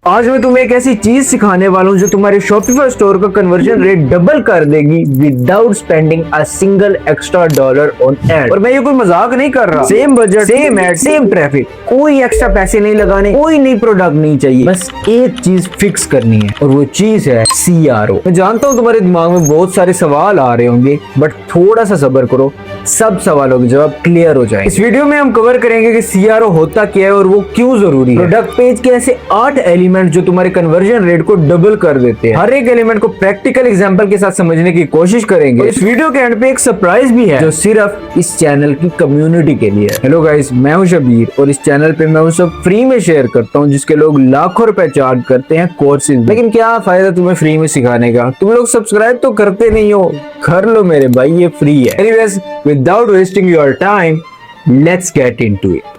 आज मैं तुम्हें एक ऐसी चीज सिखाने वाला हूँ जो तुम्हारे शॉपिफाई स्टोर का कन्वर्जन रेट डबल कर देगी without spending a single extra dollar on ad. और मैं ये कोई मजाक नहीं कर रहा। Same budget, same ad, same traffic, कोई एक्स्ट्रा पैसे नहीं लगाने, कोई नई प्रोडक्ट नहीं चाहिए, बस एक चीज फिक्स करनी है और वो चीज है CRO। मैं जानता हूँ तुम्हारे दिमाग में बहुत सारे सवाल आ रहे होंगे, बट थोड़ा सा सब्र करो, सब सवालों के जवाब क्लियर हो जाएंगे। इस वीडियो में हम कवर करेंगे कि CRO होता क्या है और वो क्यों जरूरी है। प्रोडक्ट पेज के ऐसे 8 एलिमेंट जो तुम्हारे कन्वर्जन रेट को डबल कर देते हैं। हर एक एलिमेंट को प्रैक्टिकल एग्जांपल के साथ समझने की कोशिश करेंगे। इस वीडियो के एंड पे एक सरप्राइज भी है जो सिर्फ इस चैनल की कम्युनिटी के लिए है। हेलो गाइस, मैं हूं शबीर और इस चैनल पे मैं वो सब फ्री में शेयर करता हूं जिसके लोग लाखों रुपए चार्ज करते हैं कोर्सेज। लेकिन क्या फायदा तुम्हें फ्री में सिखाने का, तुम लोग सब्सक्राइब तो करते नहीं हो। कर लो मेरे भाई, ये फ्री है। Anyways, without wasting your time, let's get into it.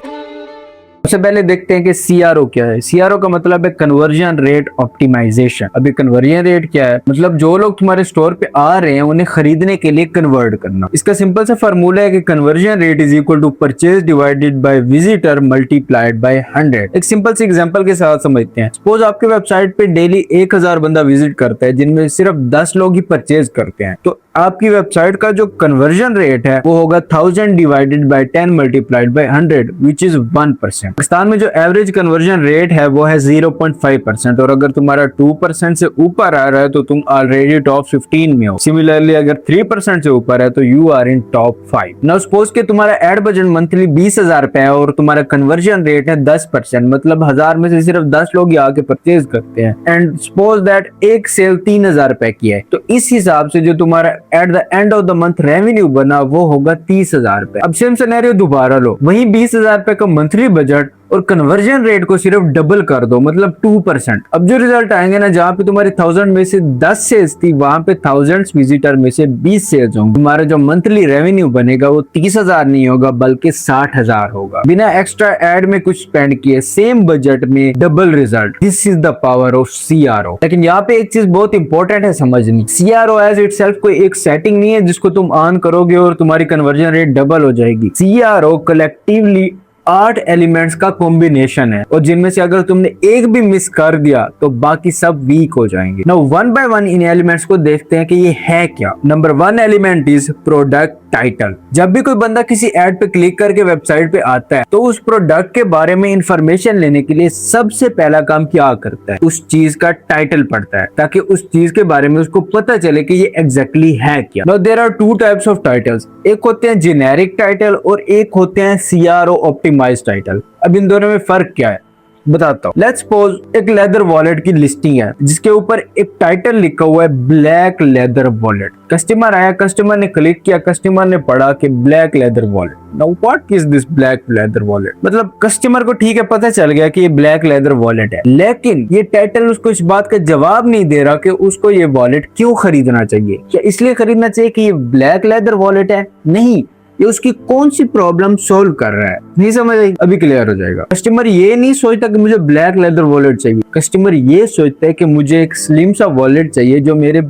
सबसे पहले देखते हैं कि CRO क्या है। CRO का मतलब है कन्वर्जन रेट ऑप्टिमाइजेशन। अभी कन्वर्जन रेट क्या है, मतलब जो लोग तुम्हारे स्टोर पे आ रहे हैं उन्हें खरीदने के लिए कन्वर्ट करना। इसका सिंपल सा फार्मूला है कि conversion rate is equal to purchase divided by visitor multiplied by 100। एक सिंपल सी एग्जांपल के साथ समझते हैं। सपोज आपके वेबसाइट पे डेली 1000 बंदा विजिट करता है जिनमें सिर्फ 10 लोग ही परचेज करते हैं, तो आपकी वेबसाइट का जो कन्वर्जन रेट है वो होगा 1000 divided by 10 multiplied by 100 which is 1%। Pakistan में जो एवरेज कन्वर्जन रेट है वो है 0.5%, और अगर तुम्हारा 2% से ऊपर आ रहा है तो तुम ऑलरेडी टॉप 15 में हो। सिमिलरली अगर 3% से ऊपर है तो you are in top 5। Now suppose के तुम्हारा एड बजट मंथली 20,000 रुपए है और तुम्हारा कन्वर्जन रेट है 10%, मतलब 1000 में से सिर्फ 10 लोग ही आके परचेज करते हैं। एंड सपोज दैट एक सेल 3000 रुपए की है, तो इस हिसाब से जो तुम्हारा at the end of the month revenue बना वो होगा 30,000 रुपए। अब सेम सिनेरियो दोबारा लो, वही 20,000 रुपए का मंथली बजट और कन्वर्जन रेट को सिर्फ डबल कर दो, मतलब 2%। अब जो रिजल्ट आएंगे ना, जहाँ पे तुम्हारी 1000 में से 10 सेल्स थी वहां पे 1000 विजिटर में से 20 सेल्स होंगे। तुम्हारा जो मंथली रेवेन्यू बनेगा वो 30,000 नहीं होगा बल्कि 60,000 होगा, बिना एक्स्ट्रा एड में कुछ स्पेंड किए, सेम बजट में double result. This is the power of CRO। लेकिन यहाँ पे एक चीज बहुत इंपॉर्टेंट है समझनी। CRO एज इटसेल्फ कोई एक सेटिंग नहीं है जिसको तुम ऑन करोगे और तुम्हारी कन्वर्जन रेट डबल हो जाएगी। CRO कलेक्टिवली 8 एलिमेंट्स का कॉम्बिनेशन है और जिनमें से अगर तुमने एक भी मिस कर दिया तो बाकी सब वीक हो जाएंगे। Now one by one in elements को देखते हैं कि ये है क्या। Number 1 element is product title. जब भी कोई बंदा किसी एड पे क्लिक करके वेबसाइट पे आता है तो उस प्रोडक्ट के बारे में इंफॉर्मेशन लेने के लिए सबसे पहला काम क्या करता है, उस चीज का टाइटल पढ़ता है ताकि उस चीज के बारे में उसको पता चले कि ये एग्जैक्टली है क्या। Now there are 2 types of titles, एक होते हैं जेनेरिक टाइटल और एक होते हैं CRO ऑप्टिमाइज्ड टाइटल। अब इन दोनों में फर्क क्या है बताता हूँ। लेट्स सपोज एक लेदर वॉलेट की लिस्टिंग है जिसके ऊपर एक टाइटल लिखा हुआ है ब्लैक लेदर वॉलेट। कस्टमर आया, कस्टमर ने क्लिक किया, कस्टमर ने पढ़ा कि black leather wallet. Now what is this black leather wallet, मतलब कस्टमर को ठीक है पता चल गया कि ये ब्लैक लेदर वॉलेट है, लेकिन ये टाइटल उसको इस बात का जवाब नहीं दे रहा कि उसको ये वॉलेट क्यों खरीदना चाहिए। क्या इसलिए खरीदना चाहिए कि ये ब्लैक लेदर वॉलेट है? नहीं, ये उसकी कौन सी प्रॉब्लम सोल्व कर रहा है। नहीं समझ आई? अभी क्लियर हो जाएगा। कस्टमर ये नहीं सोचता कि मुझे ब्लैक लेदर वॉलेट चाहिए, कस्टमर ये सोचता है कि मुझे एक स्लिम सा वॉलेट चाहिए जो मेरे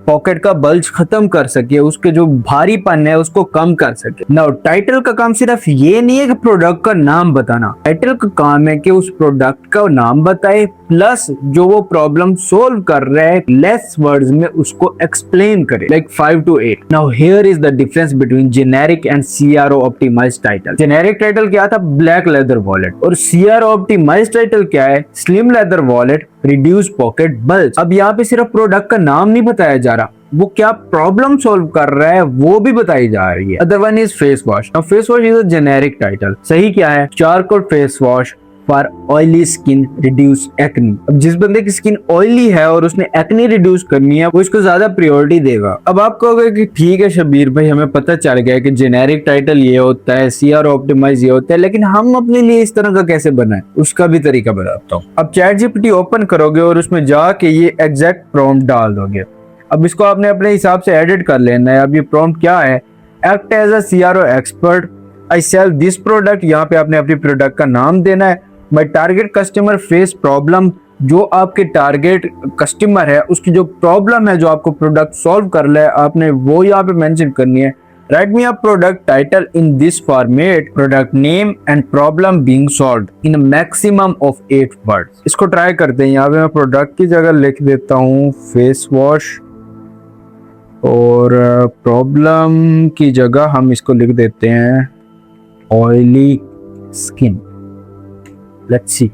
पॉकेट का बल्ज खत्म कर सके, उसके जो भारीपन है उसको कम कर सके। नाउ टाइटल का काम सिर्फ ये नहीं है कि प्रोडक्ट का नाम बताना, टाइटल का काम है कि उस प्रोडक्ट का नाम बताए प्लस जो वो प्रॉब्लम सोल्व कर रहा है लेस वर्ड्स में उसको एक्सप्लेन करे, like 5 to 8। Now here is the difference between generic and CRO optimized title. Generic title क्या था? Black leather wallet. और CRO ऑप्टिमाइज्ड टाइटल क्या है? Slim leather wallet, reduce pocket bulge. अब यहाँ पे सिर्फ प्रोडक्ट का नाम नहीं बताया जा रहा, वो क्या प्रॉब्लम सॉल्व कर रहा है वो भी बताई जा रही है। Other one is face wash. Now face wash is a generic title. सही क्या है? Charcoal face wash for oily skin reduce acne. अब जिस बंदे की स्किन ऑयली है और उसने एक्नी रिड्यूस करनी है वो इसको ज्यादा प्रायोरिटी देगा। अब आप कहोगे कि ठीक है शबीर भाई, हमें पता चल गया कि जेनेरिक टाइटल ये होता है, CRO ऑप्टिमाइज ये होता है, लेकिन हम अपने लिए इस तरह का कैसे बनाएं, उसका भी तरीका बताता हूँ। अब ChatGPT ओपन करोगे और उसमें जाके ये एग्जैक्ट प्रॉम्प्ट डाल दोगे। अब इसको आपने अपने हिसाब से एडिट कर लेना है। अब ये प्रॉम्प्ट क्या है? Act as a CRO expert, I sell this product. यहाँ पे आपने अपनी प्रोडक्ट का नाम देना है। My target customer face problem, जो आपके टारगेट कस्टमर है उसकी जो प्रॉब्लम है जो आपको प्रोडक्ट सॉल्व कर ले आपने वो यहाँ पे मेंशन करनी है। Write me a product title in this format, product name and problem being solved in a maximum of 8 words. इसको ट्राई करते हैं। यहाँ पे मैं प्रोडक्ट की जगह लिख देता हूँ फेस वॉश और प्रॉब्लम की जगह हम इसको लिख देते हैं oily skin. Let's see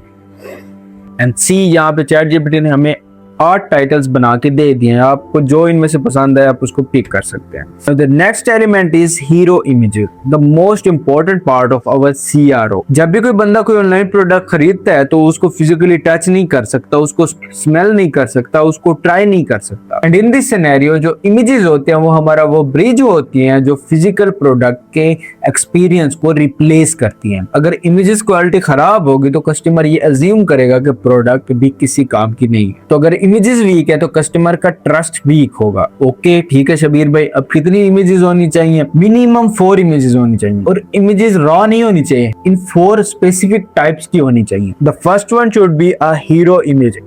and see. यहाँ पे ChatGPT ने हमें 8 टाइटल्स बना के दे दिए हैं। आपको जो इनमें से पसंद है आप उसको पिक कर सकते हैं। The next element is hero images, the most important part of our CRO। जब भी कोई बंदा कोई ऑनलाइन प्रोडक्ट खरीदता है तो उसको फिजिकली टच नहीं कर सकता, उसको स्मेल नहीं कर सकता, उसको ट्राई नहीं कर सकता। एंड इन दिस सिनेरियो जो इमेजेस होते हैं वो हमारा वो ब्रिज होती हैं जो फिजिकल प्रोडक्ट के एक्सपीरियंस को रिप्लेस करती हैं। अगर इमेजेस क्वालिटी खराब होगी तो कस्टमर ये अज्यूम करेगा कि प्रोडक्ट भी किसी काम की नहीं है। तो अगर इमेजेस वीक है तो कस्टमर का ट्रस्ट वीक होगा। ओके ठीक है शबीर भाई, अब कितनी इमेजेस होनी चाहिए? मिनिमम 4 इमेजेस होनी चाहिए और इमेजेस रॉ नहीं होनी चाहिए, इन 4 स्पेसिफिक टाइप्स की होनी चाहिए। The first one should be a hero image,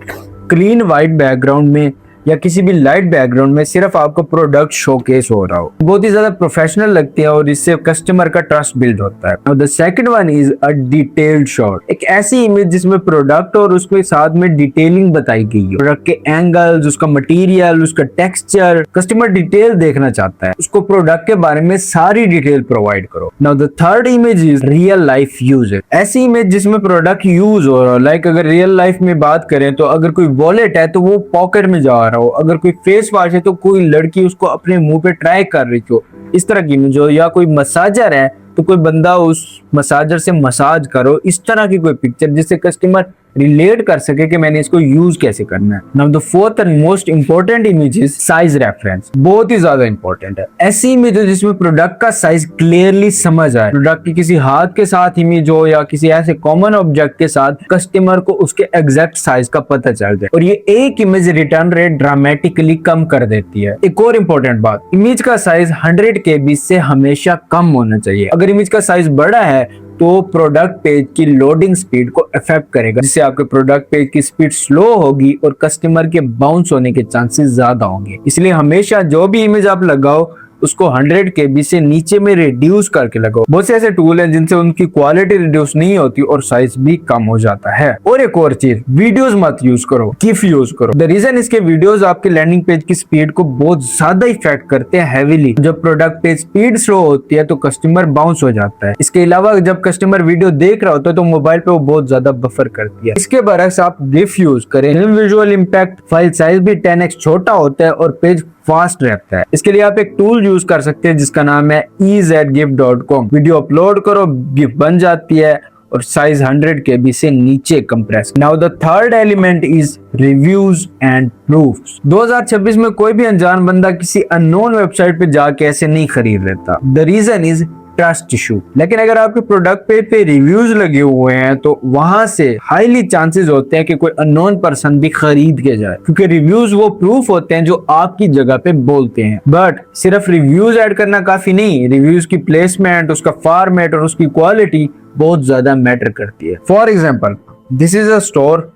clean white background में या किसी भी लाइट बैकग्राउंड में सिर्फ आपका प्रोडक्ट शोकेस हो रहा हो, बहुत ही ज्यादा प्रोफेशनल लगती है और इससे कस्टमर का ट्रस्ट बिल्ड होता है। Now, the second one is a detailed shot, एक ऐसी इमेज जिसमें प्रोडक्ट और उसके साथ में डिटेलिंग बताई गई है, प्रोडक्ट के एंगल्स, उसका मटेरियल, उसका टेक्सचर। कस्टमर डिटेल देखना चाहता है, उसको प्रोडक्ट के बारे में सारी डिटेल प्रोवाइड करो। Now, the third image is real life use, ऐसी इमेज जिसमें प्रोडक्ट यूज हो रहा हो। लाइक अगर रियल लाइफ में बात करें तो अगर कोई वॉलेट है तो वो पॉकेट में जा रहा हो, अगर कोई फेस वॉश है तो कोई लड़की उसको अपने मुंह पे ट्राई कर रही हो, इस तरह की इमेज हो। या कोई मसाजर है तो कोई बंदा उस मसाजर से मसाज करो, इस तरह की कोई पिक्चर जिससे कस्टमर रिलेट कर सके कि मैंने इसको यूज कैसे करना है। Now the fourth and most important image is size reference, बहुत ही ज्यादा इंपॉर्टेंट है। ऐसी इमेज हो जिसमें प्रोडक्ट का साइज क्लियरली समझ आए, प्रोडक्ट की किसी हाथ के साथ इमेज हो या किसी ऐसे कॉमन ऑब्जेक्ट के साथ कस्टमर को उसके एग्जैक्ट साइज का पता चल जाए और ये एक इमेज रिटर्न रेट ड्रामेटिकली कम कर देती है। एक और इम्पोर्टेंट बात, इमेज का साइज 100 KB से हमेशा कम होना चाहिए। अगर इमेज का साइज बड़ा है तो प्रोडक्ट पेज की लोडिंग स्पीड को अफेक्ट करेगा, जिससे आपके प्रोडक्ट पेज की स्पीड स्लो होगी और कस्टमर के बाउंस होने के चांसेस ज्यादा होंगे। इसलिए हमेशा जो भी इमेज आप लगाओ उसको 100 KB से नीचे में रिड्यूस करके लगाओ। बहुत से ऐसे टूल हैं जिनसे उनकी क्वालिटी रिड्यूस नहीं होती और साइज भी कम हो जाता है। और एक और चीज, वीडियोस मत यूज करो, गिफ यूज करो। द रीजन इसके वीडियोस आपके लैंडिंग पेज की स्पीड को बहुत ज्यादा इफेक्ट करते हैं हेवीली। जब प्रोडक्ट पेज स्पीड स्लो होती है तो कस्टमर बाउंस हो जाता है। इसके अलावा जब कस्टमर वीडियो देख रहा होता है तो मोबाइल पे वो बहुत ज्यादा बफर करती है। इसके बरक्स आप गिफ यूज करें, विजुअल इम्पैक्ट, फाइल साइज भी 10x छोटा होता है और पेज फास्ट रहता है। इसके लिए आप एक टूल यूज कर सकते हैं जिसका नाम है ezgif.com। वीडियो अपलोड करो, गिफ बन जाती है और साइज 100 KB से नीचे compress. Now the third element is reviews and proofs. 2026 में कोई भी अनजान बंदा किसी अननोन वेबसाइट पे जाके ऐसे नहीं खरीद लेता। The reason is trust issue. लेकिन अगर आपके प्रोडक्ट पे रिव्यूज लगे हुए हैं तो वहां से हाईली चांसेस होते हैं कि कोई अननोन पर्सन भी खरीद के जाए, क्योंकि रिव्यूज वो प्रूफ होते हैं जो आपकी जगह पे बोलते हैं। बट सिर्फ रिव्यूज ऐड करना काफी नहीं, रिव्यूज की प्लेसमेंट, उसका फॉर्मेट और उसकी क्वालिटी बहुत ज्यादा मैटर करती है। For example, this is a store,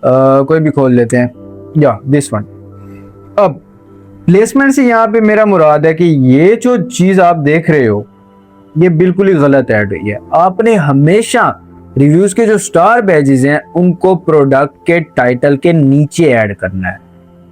कोई भी खोल लेते हैं, या दिस वन। अब प्लेसमेंट से यहाँ पे मेरा मुराद है कि ये जो चीज आप देख रहे हो ये बिल्कुल ही गलत ऐड हुई है। आपने हमेशा रिव्यूज के जो स्टार बैजेस हैं उनको प्रोडक्ट के टाइटल के नीचे ऐड करना है,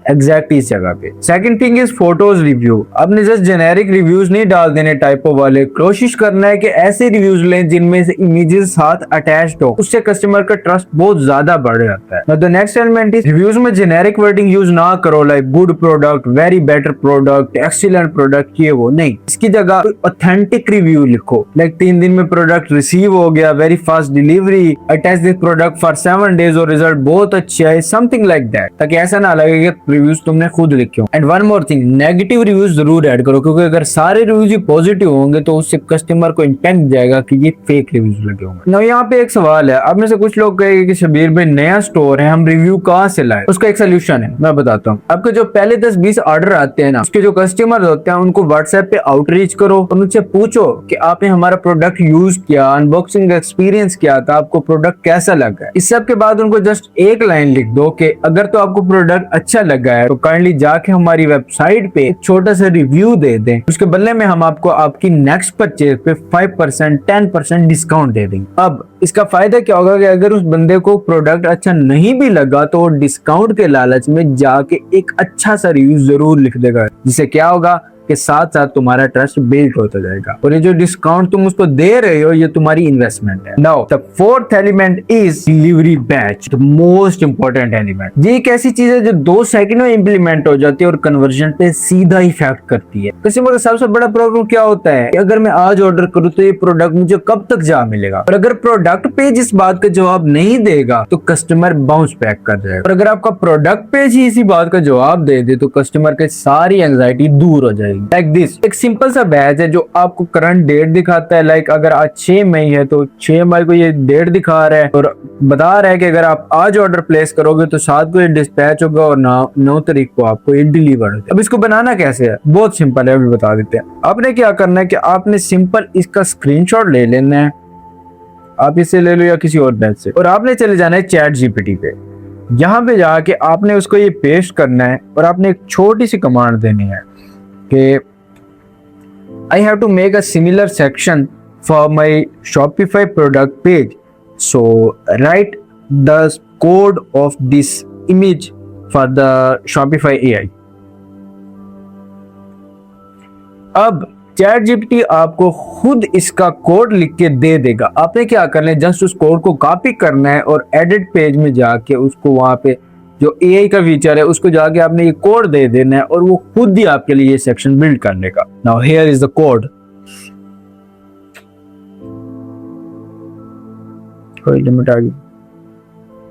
एग्जैक्ट इस जगह पे। Second thing is photos review. आपने जस्ट जेनेरिक रिव्यूज नहीं डाल देने टाइपो वाले, कोशिश करना है कि ऐसे रिव्यूज लें जिनमें से इमेजेस साथ अटैच्ड हो, उससे कस्टमर का ट्रस्ट बहुत ज्यादा बढ़ जाता है। The next element is reviews में जेनेरिक वर्डिंग यूज ना करो, like good product, very better product, excellent product, ये वो नहीं। इसकी जगह ऑथेंटिक रिव्यू लिखो, लाइक 3 दिन में प्रोडक्ट रिसीव हो गया, very fast delivery, attach this product for 7 days और रिजल्ट बहुत अच्छा है, समथिंग लाइक दैट, ताकि ऐसा ना लगे कि रिव्यूज तुमने खुद लिखे हो। And one more thing, negative reviews जरूर ऐड करो, क्योंकि अगर सारे रिव्यूज ही पॉजिटिव होंगे तो उससे कस्टमर को इम्पैक्ट जाएगा कि ये फेक रिव्यूज लगे होंगे। ना यहाँ पे एक सवाल है, आप में से कुछ लोग कहेंगे कि शबीर भाई नया स्टोर है, हम रिव्यू कहाँ से लाए? उसका एक सोल्यूशन है, मैं बताता हूँ। आपके जो पहले 10-20 ऑर्डर आते हैं ना, उसके जो कस्टमर होते हैं उनको व्हाट्सएप पे आउटरीच करो और उनसे पूछो कि आपने हमारा प्रोडक्ट यूज किया, अनबॉक्सिंग एक्सपीरियंस किया था, आपको प्रोडक्ट कैसा लगा। इस सब के बाद उनको जस्ट एक लाइन लिख दो कि अगर तो आपको प्रोडक्ट अच्छा लगा लगा है तो काइंडली जाके हमारी वेबसाइट पे एक छोटा सा रिव्यू दे दें, उसके बदले में हम आपको आपकी नेक्स्ट परचेज पे 5% 10% डिस्काउंट दे देंगे। अब इसका फायदा क्या होगा कि अगर उस बंदे को प्रोडक्ट अच्छा नहीं भी लगा तो वो डिस्काउंट के लालच में जाके एक अच्छा सा रिव्यू जरूर लिख देगा, जिससे क्या होगा के साथ साथ तुम्हारा ट्रस्ट बिल्ड होता जाएगा। और ये जो डिस्काउंट तुम उसको दे रहे हो ये तुम्हारी इन्वेस्टमेंट है। Now the fourth element is delivery batch, the most important element. ये एक ऐसी चीज है जो 2 सेकंड में इंप्लीमेंट हो जाती है और कन्वर्जन पे सीधा इफेक्ट करती है। कस्टमर का सबसे बड़ा प्रॉब्लम क्या होता है कि अगर मैं आज ऑर्डर करूँ तो ये प्रोडक्ट मुझे कब तक जा मिलेगा, और अगर प्रोडक्ट पेज इस बात का जवाब नहीं देगा तो कस्टमर बाउंस बैक कर जाएगा। और अगर आपका प्रोडक्ट पेज ही इसी बात का जवाब दे दे तो कस्टमर की सारी एंजाइटी दूर हो जाएगी। लाइक दिस, एक सिंपल सा बैच है जो आपको करंट डेट दिखाता है। लाइक अगर आज 6 मई है तो 6 मई को ये डेट दिखा रहा है और बता रहा है कि अगर आप आज ऑर्डर प्लेस करोगे तो 7 को ये डिस्पैच होगा और 9 तारीख को आपको ये डिलीवर होगा। अब इसको बनाना कैसे है, बहुत सिंपल है, अभी बता देते हैं। आपने क्या करना है कि आपने सिंपल इसका स्क्रीनशॉट ले लेना है, आप इसे ले लो या किसी और बैच से, और आपने चले जाना है चैट जीपीटी पे। यहाँ पे जाके आपने उसको ये पेस्ट करना है और आपने एक छोटी सी कमांड देनी है कि I have to make a similar section for my Shopify product page. So write the code of this image for the Shopify AI. अब ChatGPT आपको खुद इसका कोड लिख के दे देगा। आपने क्या करना है, जस्ट उस कोड को कॉपी करना है और एडिट पेज में जाके उसको वहां पे जो AI का फीचर है उसको जाके आपने ये कोड दे देना है और वो खुद ही आपके लिए ये सेक्शन बिल्ड कर लेगा। Now here is the code. कोई लिमिट आ गई,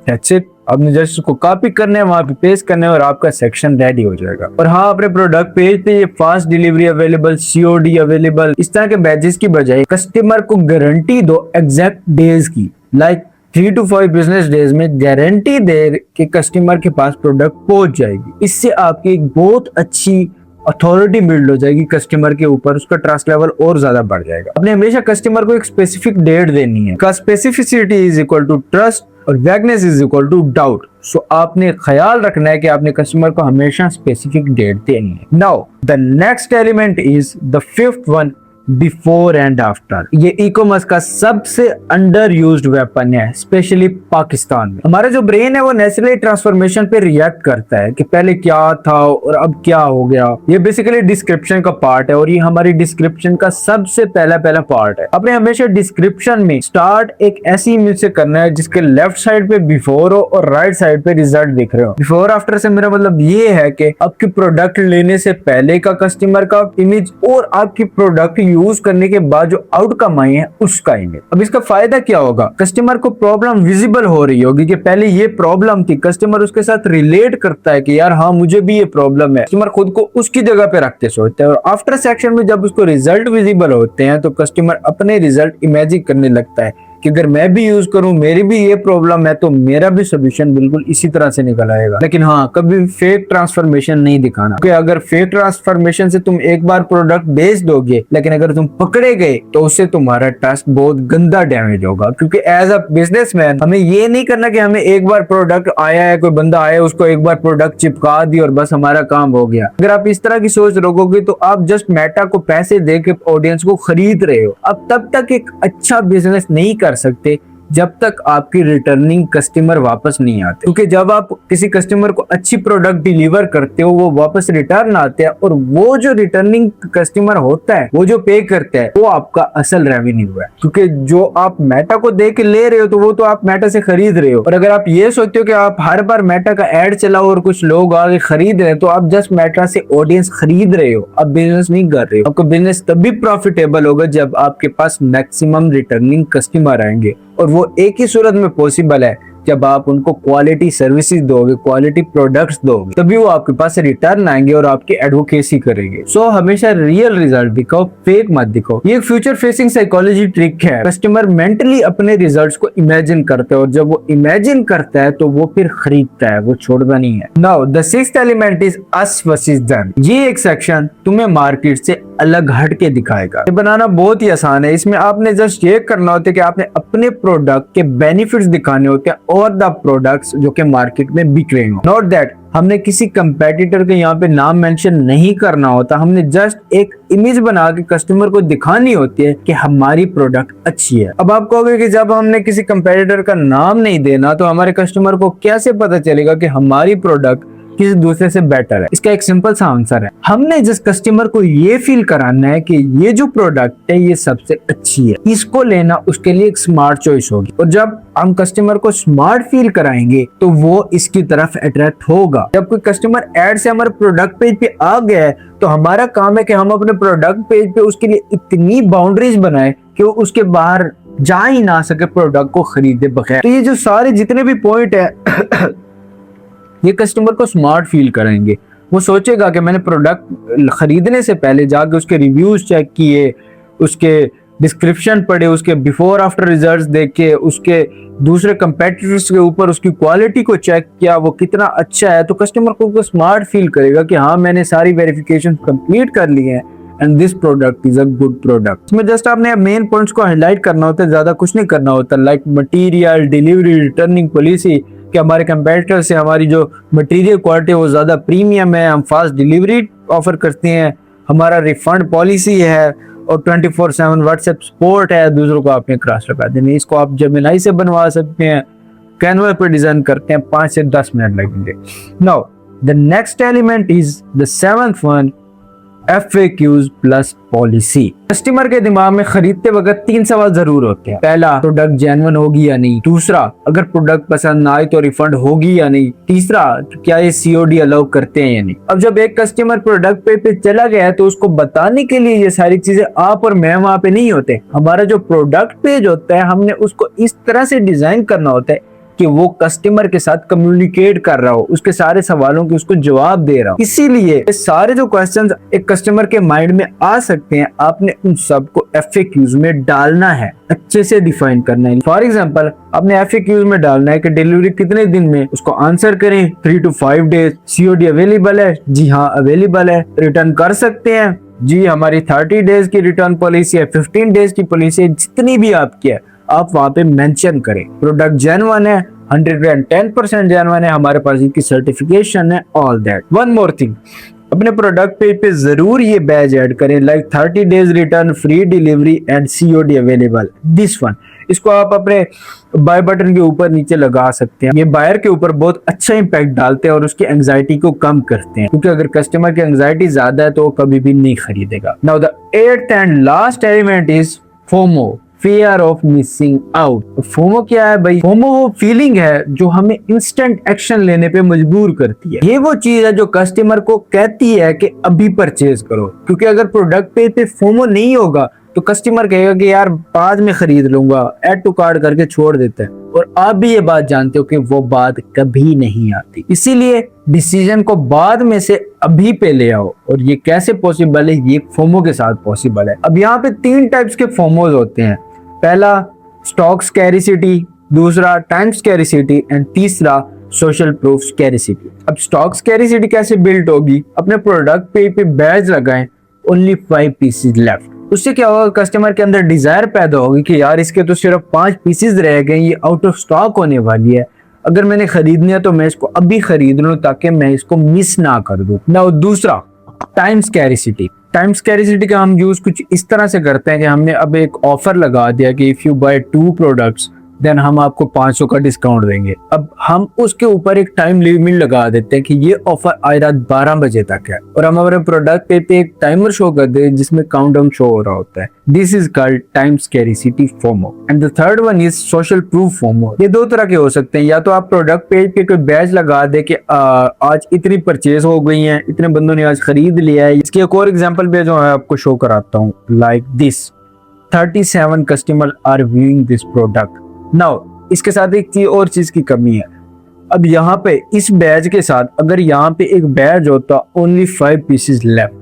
दैट्स इट। आपने जस्ट उसको कॉपी करना है, वहां पे पेस्ट करना है और आपका सेक्शन रेडी हो जाएगा। और हाँ, अपने प्रोडक्ट पेज पे ये fast delivery available, COD available, इस तरह के बैचेस की बजाय कस्टमर को गारंटी दो एग्जैक्ट डेज की। लाइक 3 to 5 बिजनेस डेज में गारंटी दे कि कस्टमर के पास प्रोडक्ट पहुंच जाएगी। इससे आपकी एक बहुत अच्छी अथॉरिटी बिल्ड हो जाएगी कस्टमर के ऊपर, उसका ट्रस्ट लेवल और ज्यादा बढ़ जाएगा। आपने हमेशा कस्टमर को एक स्पेसिफिक डेट देनी है। का specificity is equal to trust और vagueness is equal to doubt. So आपने ख्याल रखना है कि आपने कस्टमर को हमेशा स्पेसिफिक डेट देनी है। Now the next element is the fifth one, before and after. ये ई कॉमर्स का सबसे अंडर यूज्ड वेपन है, स्पेशली पाकिस्तान में। हमारा जो ब्रेन है वो नेचुरली ट्रांसफॉर्मेशन पे रिएक्ट करता है कि पहले क्या था और अब क्या हो गया। ये बेसिकली डिस्क्रिप्शन का पार्ट है और ये हमारी डिस्क्रिप्शन का सबसे पहला पार्ट है। आपने हमेशा डिस्क्रिप्शन में स्टार्ट एक ऐसी इमेज से करना है जिसके लेफ्ट साइड पे बिफोर हो और राइट साइड पे रिजल्ट दिख रहे हो। बिफोर आफ्टर से मेरा मतलब ये है कि आपकी प्रोडक्ट लेने से पहले का कस्टमर का इमेज और आपकी प्रोडक्ट यूज करने के बाद जो आउटकम आई है उसका इमेज। अब इसका फायदा क्या होगा, कस्टमर को प्रॉब्लम विजिबल हो रही होगी कि पहले ये प्रॉब्लम थी, कस्टमर उसके साथ रिलेट करता है कि यार हाँ मुझे भी ये प्रॉब्लम है, कस्टमर खुद को उसकी जगह पे रखते सोचते हैं। और आफ्टर सेक्शन में जब उसको रिजल्ट विजिबल होते हैं तो कस्टमर अपने रिजल्ट इमेजिन करने लगता है कि अगर मैं भी यूज करूं, मेरी भी ये प्रॉब्लम है तो मेरा भी सोल्यूशन बिल्कुल इसी तरह से निकल आएगा। लेकिन हाँ, कभी फेक ट्रांसफॉर्मेशन नहीं दिखाना, क्योंकि अगर फेक ट्रांसफॉर्मेशन से तुम एक बार प्रोडक्ट बेच दोगे लेकिन अगर तुम पकड़े गए तो उससे तुम्हारा ट्रस्ट बहुत गंदा डैमेज होगा। क्योंकि एज अ बिजनेसमैन हमें ये नहीं करना कि हमें एक बार प्रोडक्ट आया है, कोई बंदा आया, उसको एक बार प्रोडक्ट चिपका दी और बस हमारा काम हो गया। अगर आप इस तरह की सोच रखोगे तो आप जस्ट मेटा को पैसे दे के ऑडियंस को खरीद रहे हो। अब तब तक एक अच्छा बिजनेस नहीं कर सकते जब तक आपकी रिटर्निंग कस्टमर वापस नहीं आते। क्योंकि जब आप किसी कस्टमर को अच्छी प्रोडक्ट डिलीवर करते हो वो वापस रिटर्न आते हैं और वो जो रिटर्निंग कस्टमर होता है, वो जो पे करता है, वो आपका असल रेवेन्यू है। क्योंकि जो आप मेटा को दे के ले रहे हो तो वो तो आप मेटा से खरीद रहे हो। और अगर आप ये सोचते हो कि आप हर बार मेटा का एड चलाओ और कुछ लोग आगे खरीद रहे हैं तो आप जस्ट मेटा से ऑडियंस खरीद रहे हो, आप बिजनेस नहीं कर रहे हो। आपका बिजनेस तभी प्रॉफिटेबल होगा जब आपके पास मैक्सिमम रिटर्निंग कस्टमर आएंगे, और वो एक ही सूरत में पॉसिबल है जब आप उनको क्वालिटी सर्विसेज दोगे, क्वालिटी प्रोडक्ट्स दोगे, तभी वो आपके पास रिटर्न आएंगे और आपकी एडवोकेसी करेंगे। सो हमेशा रियल रिजल्ट दिखाओ, फेक मत दिखाओ। ये एक फ्यूचर फेसिंग साइकोलॉजी ट्रिक है। कस्टमर मेंटली अपने रिजल्ट्स को इमेजिन करता है और जब वो इमेजिन करता है तो वो फिर खरीदता है, वो छोड़ता नहीं है। Now the sixth element is us versus them. ये एक सेक्शन तुम्हें मार्केट से अलग हट के दिखाएगा। ये बनाना बहुत ही आसान है। इसमें आपने जस्ट ये करना होता है कि आपने अपने प्रोडक्ट के बेनिफिट्स दिखाने होते हैं और द प्रोडक्ट्स जो कि मार्केट में बिक रहे हो। नोट दैट हमने किसी कंपेटिटर के यहाँ पे नाम मेंशन नहीं करना होता, हमने जस्ट एक इमेज बना के कस्टमर को दिखानी होती है कि हमारी प्रोडक्ट अच्छी है। अब आप कहोगे कि जब हमने किसी कंपेटिटर का नाम नहीं देना तो हमारे कस्टमर को कैसे पता चलेगा कि हमारी प्रोडक्ट किसी दूसरे से बेटर है? इसका एक सिंपल सा आंसर है, हमने जिस कस्टमर को ये फील कराना है कि ये जो प्रोडक्ट है ये सबसे अच्छी है, इसको लेना उसके लिए एक स्मार्ट चॉइस होगी। और जब हम कस्टमर को स्मार्ट फील कराएंगे तो वो इसकी तरफ अट्रैक्ट होगा। जब कोई कस्टमर ऐड से हमारे प्रोडक्ट पेज पे आ गया है तो हमारा काम है कि हम अपने प्रोडक्ट पेज पे उसके लिए इतनी बाउंड्रीज बनाए कि वो उसके बाहर जा ही ना सके प्रोडक्ट को खरीदे बगैर। तो ये जो सारे जितने भी पॉइंट है ये कस्टमर को स्मार्ट फील करेंगे। वो सोचेगा कि मैंने प्रोडक्ट खरीदने से पहले जाके उसके रिव्यूज चेक किए, उसके डिस्क्रिप्शन पढ़े, उसके बिफोर आफ्टर रिजल्ट्स देखे, उसके दूसरे कंपेटिटर्स के ऊपर उसकी क्वालिटी को चेक किया, वो कितना अच्छा है। तो कस्टमर को स्मार्ट फील करेगा कि हाँ मैंने सारी वेरिफिकेशन कंप्लीट कर ली है and this product is a good product. इसमें जस्ट आपने मेन पॉइंट्स को हाईलाइट करना होता है, ज्यादा कुछ नहीं करना होता। Like material, delivery, returning policy, कि हमारे कंपेटिटर से हमारी जो मटेरियल क्वालिटी है वो ज़्यादा प्रीमियम है, हम फास्ट डिलीवरी ऑफर करते हैं, हमारा रिफंड पॉलिसी है और 24/7 व्हाट्सएप सपोर्ट है। दूसरों को आपने क्रॉस लगा देने, इसको आप जेमिनाई से बनवा सकते हैं, कैनवा पे डिज़ाइन करते हैं, 5 से 10 मिनट लगेंगे। Now the next element is the 7th one, FAQs plus policy. Customer के दिमाग में खरीदते वक्त 3 सवाल जरूर होते हैं। पहला, प्रोडक्ट जेन्युइन होगी या नहीं। दूसरा, अगर प्रोडक्ट पसंद ना आए तो रिफंड होगी या नहीं। तीसरा, क्या ये COD अलाउ करते हैं या नहीं। अब जब एक कस्टमर प्रोडक्ट पे चला गया है तो उसको बताने के लिए ये सारी चीजें आप और मैं वहां पे नहीं होते। हमारा जो प्रोडक्ट पेज होता है हमने उसको इस तरह से डिजाइन करना होता है कि वो कस्टमर के साथ कम्युनिकेट कर रहा हो, उसके सारे सवालों के उसको जवाब दे रहा हो। इसीलिए ये सारे जो क्वेश्चंस एक कस्टमर के माइंड में आ सकते हैं, आपने उन सबको FAQs में डालना है, अच्छे से डिफाइन करना है। फॉर एग्जांपल, आपने FAQs में डालना है कि डिलीवरी कितने दिन में, उसको आंसर करें 3 to 5 डेज। COD अवेलेबल है? जी हाँ अवेलेबल है। रिटर्न कर सकते हैं? जी, हमारी 30 डेज की रिटर्न पॉलिसी है, 15 डेज की पॉलिसी है, जितनी भी आपकी है आप वहां पे मेंशन करें। प्रोडक्ट जेन्युइन है, 110% जेन्युइन है, हमारे पास इनकी सर्टिफिकेशन है, all that. One more thing, अपने प्रोडक्ट पेज पे जरूर ये बैज ऐड करें, like 30 days return, free delivery and COD available. This one, इसको आप अपने बाय बटन के ऊपर नीचे लगा सकते हैं। ये बायर के ऊपर बहुत अच्छा इंपैक्ट डालते हैं और उसकी एंजाइटी को कम करते हैं, क्योंकि अगर कस्टमर की एंजाइटी ज्यादा है तो वो कभी भी नहीं खरीदेगा। Now the 8th and last element is FOMO, fear of missing out। FOMO क्या है भाई? फोमो वो फीलिंग है जो हमें इंस्टेंट एक्शन लेने पे मजबूर करती है। ये वो चीज है जो कस्टमर को कहती है कि अभी परचेज करो, क्योंकि अगर प्रोडक्ट पे फोमो नहीं होगा तो कस्टमर कहेगा कि यार बाद में खरीद लूंगा, ऐड टू कार्ट करके छोड़ देता है। और आप भी ये बात जानते हो कि वो बात कभी नहीं आती। इसीलिए डिसीजन को बाद में से अभी पे ले आओ। और ये कैसे पॉसिबल है? ये फोमो के साथ पॉसिबल है। अब यहाँ पे 3 टाइप्स के फोमोज होते हैं। पहला, स्टॉक स्कैरिसिटी, दूसरा टाइम स्कैरिसिटी एंड तीसरा सोशल प्रूफ स्कैरिसिटी। अब स्टॉक स्कैरिसिटी कैसे बिल्ड होगी? अपने प्रोडक्ट पे बैज लगाएं, ओनली 5 पीसेज लेफ्ट। उससे क्या होगा? कस्टमर के अंदर डिजायर पैदा होगी कि यार इसके तो सिर्फ 5 पीसेज रह गए, ये आउट ऑफ स्टॉक होने वाली है, अगर मैंने खरीदनी है तो मैं इसको अभी खरीद लूं ताकि मैं इसको मिस ना कर दूं। नाउ दूसरा, टाइम स्कैरिसिटी। टाइम स्कैरिसिटी का हम यूज कुछ इस तरह से करते हैं कि हमने अब एक ऑफर लगा दिया कि if you buy 2 products then हम आपको 500 का डिस्काउंट देंगे। अब हम उसके ऊपर एक टाइम लिमिट लगा देते हैं कि ये ऑफर आज रात 12 बजे तक है, और हम हमारे प्रोडक्ट पे एक टाइमर शो कर दे जिसमें काउंटडाउन शो हो रहा होता है। This is called time scarcity FOMO. And the third one is social proof FOMO. ये 2 तरह के हो सकते हैं, या तो आप प्रोडक्ट पेज पे कोई बैज लगा दे कि आज इतनी परचेज हो गई है, इतने बंदों ने आज खरीद लिया है। इसकी एक और एग्जाम्पल भी जो है आपको शो कराता हूँ, like this 37 customer are viewing this product. Now इसके साथ एक और चीज की कमी है। अब यहाँ पे इस बैज के साथ अगर यहाँ पे एक बैज होता ओनली 5 पीसेज लेफ्ट,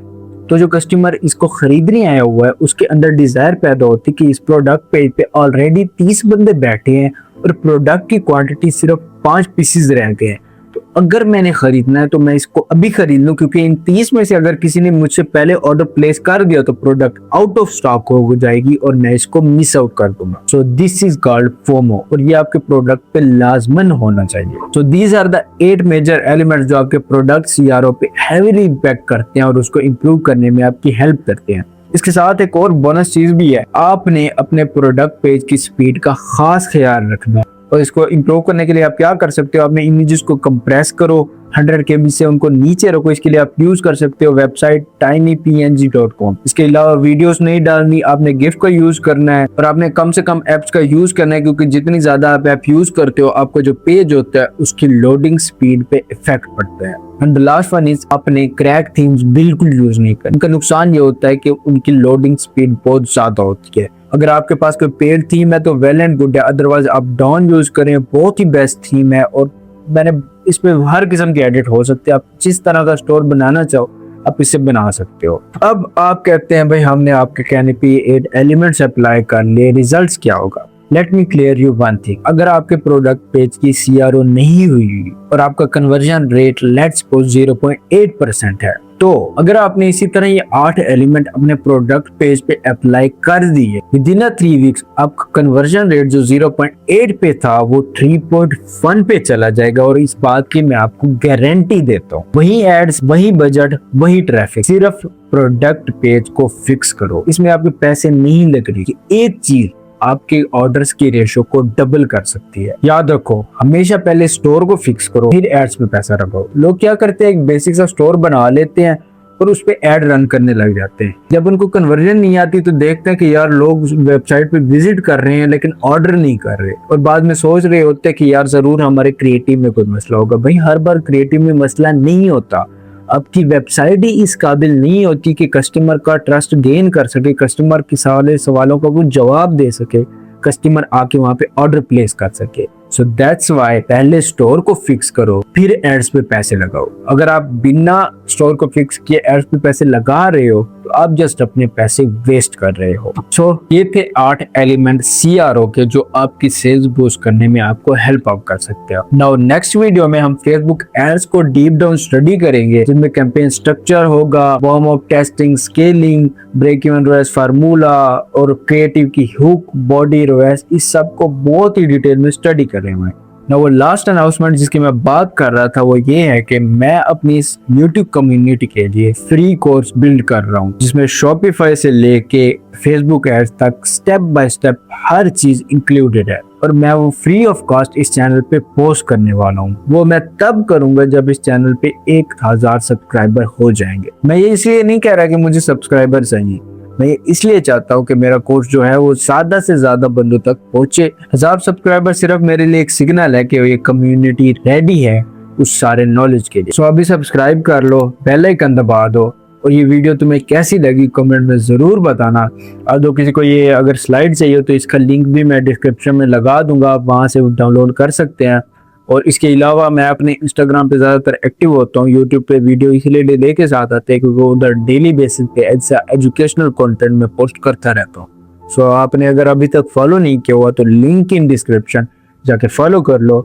तो जो कस्टमर इसको खरीदने आया हुआ है उसके अंदर डिजायर पैदा होती कि इस प्रोडक्ट पेज पे ऑलरेडी 30 बंदे बैठे हैं और प्रोडक्ट की क्वांटिटी सिर्फ 5 पीसेज रह गए हैं, तो अगर मैंने खरीदना है तो मैं इसको अभी खरीद लूं, क्योंकि इन 30 में से अगर किसी ने मुझसे पहले ऑर्डर प्लेस कर दिया तो प्रोडक्ट आउट ऑफ स्टॉक हो जाएगी और मैं इसको मिस आउट कर दूंगा। So this is called FOMO, और ये आपके प्रोडक्ट पे लाजमन होना चाहिए। So these are the 8 major elements जो आपके प्रोडक्ट सीआरओ पे हैवीली इम्पैक्ट करते हैं और उसको इम्प्रूव करने में आपकी हेल्प करते हैं। इसके साथ एक और बोनस चीज भी है, आपने अपने प्रोडक्ट पेज की स्पीड का खास ख्याल रखना है। और इसको इम्प्रूव करने के लिए आप क्या कर सकते हो, अपने इमेजेस को कंप्रेस करो 100 KB से, उनको नीचे रखो। इसके लिए आप यूज कर सकते हो वेबसाइट tinypng.com। इसके अलावा वीडियोस नहीं डालनी, आपने गिफ का यूज करना है और आपने कम से कम एप्स का यूज करना है, क्योंकि जितनी ज्यादा आप ऐप यूज करते हो आपको जो पेज होता है उसकी लोडिंग स्पीड पे इफेक्ट पड़ता है। And the last one is अपने क्रैक थीम्स बिल्कुल यूज नहीं करना। इनका नुकसान ये होता है कि उनकी लोडिंग स्पीड बहुत ज्यादा होती है। अगर आपके पास कोई पेड थीम है तो वेल एंड गुड है, अदरवाइज आप डॉन यूज करें, बहुत ही बेस्ट थीम है और मैंने इस पे हर किस्म के एडिट हो सकते हैं। आप जिस तरह का स्टोर बनाना चाहो आप इसे बना सकते हो। अब आप कहते हैं भाई हमने आपके कहने पे 8 एलिमेंट्स अप्लाई कर लिए, रिजल्ट्स क्या होगा? Let me clear you one thing, अगर आपके प्रोडक्ट पेज की सीआरओ नहीं हुई और आपका कन्वर्जन रेट लेट्स सपोज 0.8% है, तो अगर आपने इसी तरह ये 8 एलिमेंट अपने प्रोडक्ट पेज पे अप्लाई कर दिए, विद इन 3 वीक्स आपका कन्वर्जन रेट जो 0.8 पे था वो 3.1 पे चला जाएगा। और इस बात की मैं आपको गारंटी देता हूँ। वही एड्स, वही बजट, वही ट्रैफिक, सिर्फ प्रोडक्ट पेज को फिक्स करो। इसमें आपके पैसे नहीं लग रही कि एक चीज आपके ऑर्डर्स की रेशो को डबल कर सकती है। याद रखो, हमेशा पहले स्टोर को फिक्स करो फिर एड्स पे पैसा लगाओ। लोग क्या करते हैं, एक बेसिक सा स्टोर बना लेते हैं और उस पे एड रन करने लग जाते हैं। जब उनको कन्वर्जन नहीं आती तो देखते हैं कि यार लोग वेबसाइट पे विजिट कर रहे हैं लेकिन ऑर्डर नहीं कर रहे, और बाद में सोच रहे होते हैं कि यार जरूर हमारे क्रिएटिव में कोई मसला होगा। भाई हर बार क्रिएटिव में मसला नहीं होता, आपकी वेबसाइट ही इस काबिल नहीं होती कि कस्टमर का ट्रस्ट गेन कर सके, कस्टमर के सारे सवालों का वो जवाब दे सके, कस्टमर आके वहां पे ऑर्डर प्लेस कर सके। सो दैट्स वाई पहले स्टोर को फिक्स करो फिर एड्स पे पैसे लगाओ। अगर आप बिना स्टोर को फिक्स किए एड्स पे पैसे लगा रहे हो तो आप जस्ट अपने पैसे वेस्ट कर रहे हो। सो ये थे 8 एलिमेंट सीआरओ के जो आपकी सेल्स बूस्ट करने में आपको हेल्प आउट कर सकते हो। नाउ नेक्स्ट वीडियो में हम फेसबुक एड्स को डीप डाउन स्टडी करेंगे, जिसमें कैंपेन स्ट्रक्चर होगा, warm up testing, scaling, break even ROAS formula और क्रिएटिव की हुक, बॉडी रोएस, इस सब को बहुत ही डिटेल में स्टडी कर रहे हैं। ना वो लास्ट अनाउंसमेंट जिसकी मैं बात कर रहा था वो ये है कि मैं अपनी इस YouTube कम्युनिटी के लिए फ्री कोर्स बिल्ड कर रहा हूँ, जिसमें शॉपिफाई से लेके फेसबुक एड्स तक स्टेप बाय स्टेप हर चीज इंक्लूडेड है। और मैं वो फ्री ऑफ कॉस्ट इस चैनल पे पोस्ट करने वाला हूँ। वो मैं तब करूंगा जब इस चैनल पे 1000 सब्सक्राइबर हो जाएंगे। मैं ये इसलिए नहीं कह रहा कि मुझे सब्सक्राइबर चाहिए, मैं इसलिए चाहता हूँ कि मेरा कोर्स जो है वो ज्यादा से ज्यादा बंदों तक पहुंचे। 1000 सब्सक्राइबर सिर्फ मेरे लिए एक सिग्नल है कि ये कम्युनिटी रेडी है उस सारे नॉलेज के लिए। सो अभी सब्सक्राइब कर लो, बेल आइकन दबा दो, और ये वीडियो तुम्हें कैसी लगी कमेंट में जरूर बताना। और जो किसी को ये अगर स्लाइड चाहिए तो इसका लिंक भी मैं डिस्क्रिप्शन में लगा दूंगा, आप वहां से डाउनलोड कर सकते हैं। और इसके अलावा मैं अपने इंस्टाग्राम पे ज़्यादातर एक्टिव होता हूँ। यूट्यूब पे वीडियो इसलिए लेके साथ आते हैं क्योंकि उधर डेली बेसिस पे ऐसा एजुकेशनल कंटेंट में पोस्ट करता रहता हूँ। सो आपने अगर अभी तक फॉलो नहीं किया हुआ तो लिंक इन डिस्क्रिप्शन जाके फॉलो कर लो।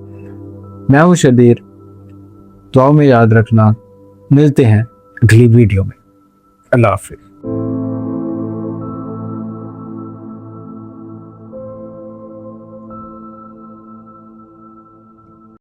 मैं हूँ शदीर, दुआ में याद रखना। मिलते हैं अगली वीडियो में। अल्लाह हाफिज़।